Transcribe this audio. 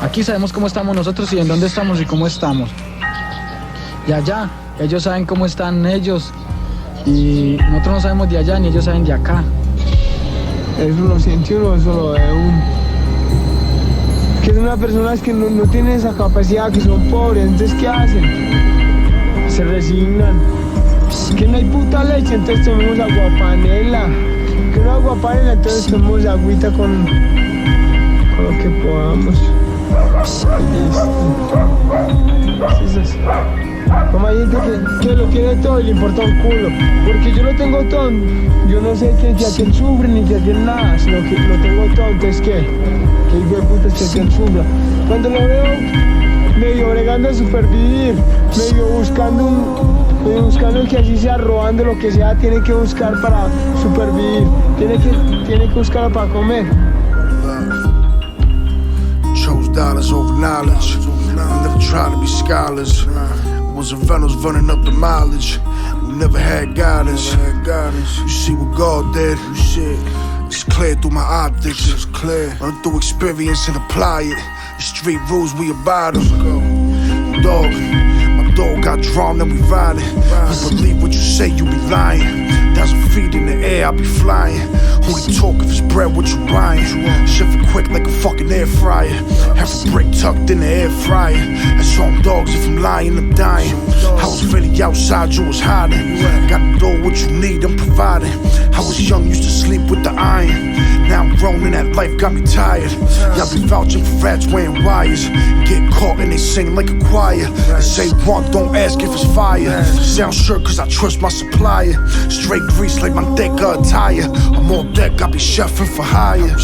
Aquí sabemos cómo estamos nosotros y en dónde estamos y cómo estamos. Y allá, ellos saben cómo están ellos. Y nosotros no sabemos de allá ni ellos saben de acá. Eso lo siente uno, eso lo ve uno. Que son unas personas que no tienen esa capacidad, que son pobres, entonces ¿qué hacen? Se resignan. Que no hay puta leche, entonces tomemos aguapanela. Que no hay aguapanela, entonces tomemos agüita con lo que podamos. Listo. Como hay gente que lo tiene todo y le importa un culo. Porque yo lo tengo todo. Yo no sé que a quien sufre ni que a quien nada, sino que lo tengo todo, entonces ¿qué? Que hijo de puta es que a quien sufra. Cuando lo veo medio bregando a supervivir, medio buscando que así sea robando lo que sea, tiene que buscar para supervivir, tiene que buscar para comer. Chose dollars over knowledge. We never tried to be scholars. Wasn't runners running up the mileage. We never had guidance. You see what God did. It's clear through my optics. It's clear. Run through experience and apply it. The street rules, we abide them. Dog, my dog got drawn and we riding. You believe what you say, you be lying. 1,000 feet in the air, I be flying. Only talk if it's bread, what you buying? Shift quick like a fucking air fryer. Half a brick tucked in the air fryer. That's on dogs, if I'm lying, I'm dying. I was really outside, you was hiding. Got the door, what you need, I'm providing. I was young, used to sleep with the iron. Now I'm grown and that life got me tired. Y'all be vouching for rats wearing wires. Get caught and they sing like a choir. They say one, don't ask if it's fire. Sound sure cause I trust my supplier. Straight grease like my deck attire. I'm on deck, I be chefing for hire.